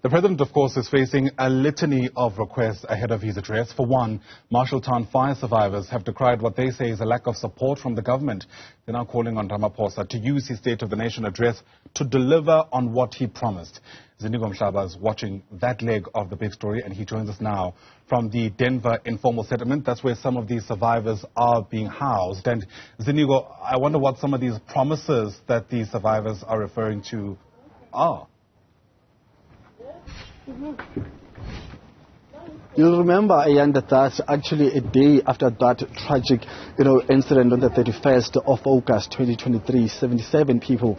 The President, of course, is facing a litany of requests ahead of his address. For one, Marshalltown fire survivors have decried what they say is a lack of support from the government. They're now calling on Ramaphosa to use his State of the Nation address to deliver on what he promised. Ziniko Mhlaba is watching that leg of the big story, and he joins us now from the Denver informal settlement. That's where some of these survivors are being housed. And Ziniko, I wonder what some of these promises that these survivors are referring to are. You'll remember, Ayanda, that actually a day after that tragic, incident on the 31st of August 2023, 77 people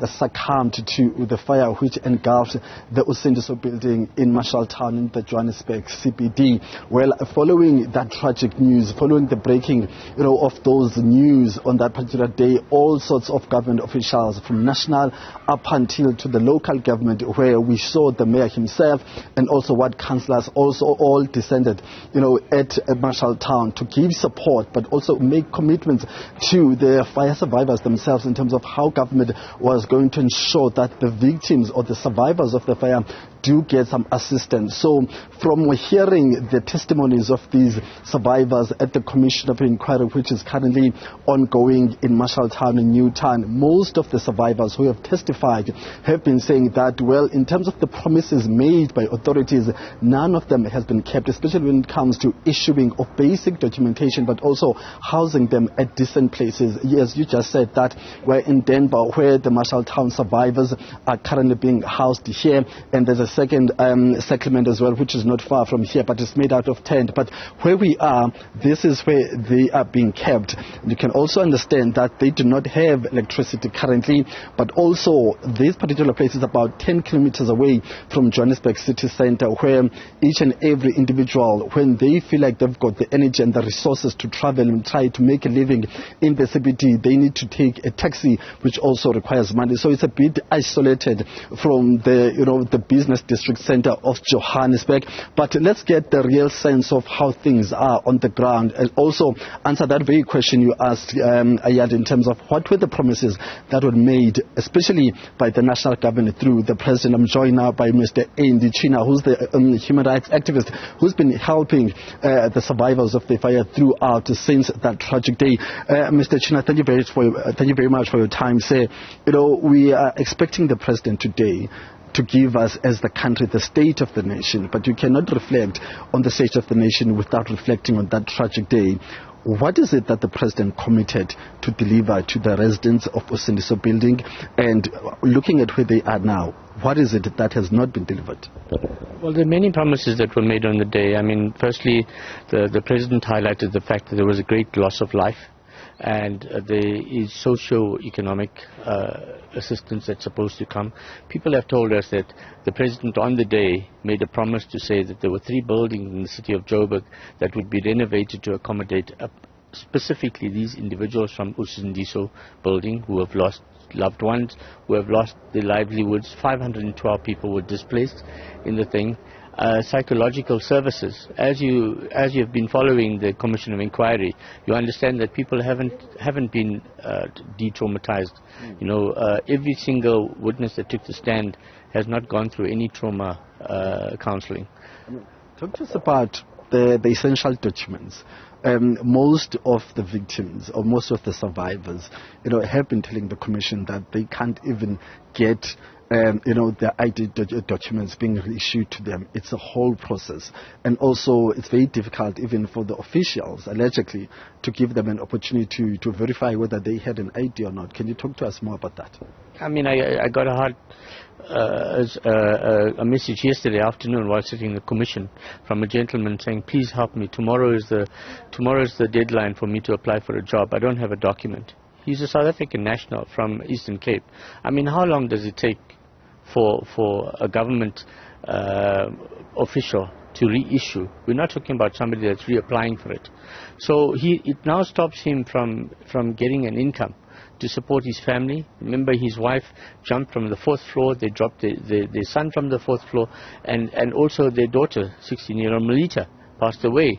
succumbed to the fire which engulfed the Ziniko building in Marshalltown in the Johannesburg CBD. Well, following that tragic news, following the breaking, of those news on that particular day, all sorts of government officials from national up until to the local government, where we saw the mayor himself and also ward councillors also all descended, at Marshalltown to give support, but also make commitments to the fire survivors themselves in terms of how government was going to ensure that the victims or the survivors of the fire do get some assistance. So from hearing the testimonies of these survivors at the Commission of Inquiry, which is currently ongoing in Marshalltown and Newtown, most of the survivors who have testified have been saying that, well, in terms of the promises made by authorities, none of them has been kept, especially when it comes to issuing of basic documentation, but also housing them at decent places. Yes, you just said that we're in Denver, where the Marshalltown survivors are currently being housed here, and there's a second settlement as well, which is not far from here, but it's made out of tent. But where we are, this is where they are being kept. You can also understand that they do not have electricity currently, but also this particular place is about 10 kilometers away from Johannesburg city center, where each and every individual, when they feel like they've got the energy and the resources to travel and try to make a living in the CBD, they need to take a taxi, which also requires money. So it's a bit isolated from the business district center of Johannesburg. But let's get the real sense of how things are on the ground, and also answer that very question you asked, Ayad, in terms of what were the promises that were made, especially by the national government through the president. I'm joined now by Mr. Andy China, who's the human rights activist who's been helping the survivors of the fire throughout since that tragic day. Mr. China, thank you very much for your time. Sir, we are expecting the president today to give us, as the country, the state of the nation, but you cannot reflect on the state of the nation without reflecting on that tragic day. What is it that the president committed to deliver to the residents of Ziniko building, and looking at where they are now, what is it that has not been delivered? Well, there are many promises that were made on the day. I mean, firstly, the president highlighted the fact that there was a great loss of life, and there is socio-economic assistance that's supposed to come. People have told us that the president on the day made a promise to say that there were 3 buildings in the city of Joburg that would be renovated to accommodate specifically these individuals from Ziniko building who have lost loved ones, who have lost their livelihoods. 512 people were displaced in the thing. Psychological services. As you have been following the Commission of Inquiry, you understand that people haven't been de-traumatized. Every single witness that took the stand has not gone through any trauma counseling. Talk to us about the essential documents. Most of the victims or most of the survivors, have been telling the Commission that they can't even get the ID documents being issued to them. It's a whole process. And also, it's very difficult even for the officials, allegedly, to give them an opportunity to verify whether they had an ID or not. Can you talk to us more about that? I mean, I got a message yesterday afternoon while sitting in the commission from a gentleman saying, please help me. Tomorrow is the deadline for me to apply for a job. I don't have a document. He's a South African national from Eastern Cape. I mean, how long does it take for a government official to reissue? We're not talking about somebody that's reapplying for it. So it now stops him from getting an income to support his family. Remember, his wife jumped from the 4th floor. They dropped their son from the 4th floor, and also their daughter, 16-year-old Melita, passed away.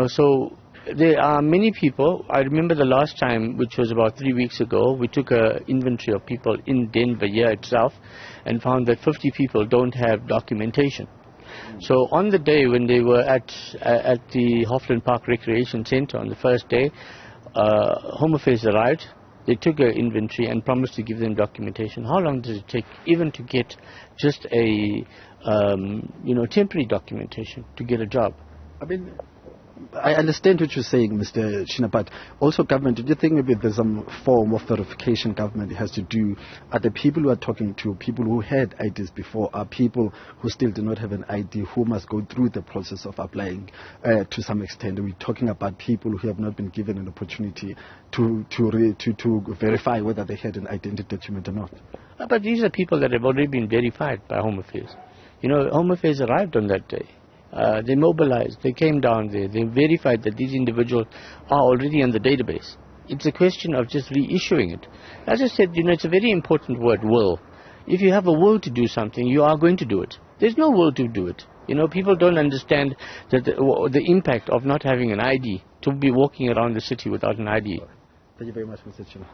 So there are many people. I remember the last time, which was about 3 weeks ago, we took an inventory of people in Denver here itself and found that 50 people don't have documentation. So on the day when they were at the Hoffland Park Recreation Center on the first day, Home Affairs arrived. They took an inventory and promised to give them documentation. How long does it take even to get just a temporary documentation to get a job? I mean, I understand what you're saying, Mr. China, but also government, do you think maybe there's some form of verification government has to do? Are the people who are talking to people who had IDs before, are people who still do not have an ID, who must go through the process of applying to some extent? Are we talking about people who have not been given an opportunity to verify whether they had an identity document or not? But these are people that have already been verified by Home Affairs. Home Affairs arrived on that day. They mobilized, they came down there, they verified that these individuals are already in the database. It's a question of just reissuing it. As I said, it's a very important word, will. If you have a will to do something, you are going to do it. There's no will to do it. People don't understand that the impact of not having an ID, to be walking around the city without an ID. Thank you very much, Mr. China.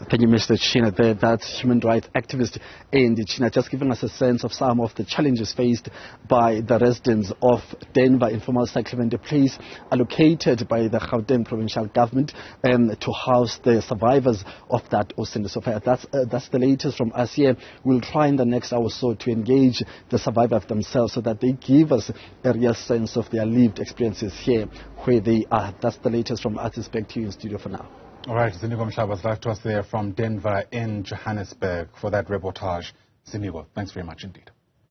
Thank you, Mr. China. That's human rights activist in China, just giving us a sense of some of the challenges faced by the residents of Denver informal settlement, a place allocated by the Gauteng provincial government to house the survivors of that Osindis fire. That's the latest from us here. We'll try in the next hour or so to engage the survivors themselves so that they give us a real sense of their lived experiences here where they are. That's the latest from us. Back to you in studio for now. All right, Ziniko Mhlaba was live to us there from Denver in Johannesburg for that reportage. Ziniko, thanks very much indeed.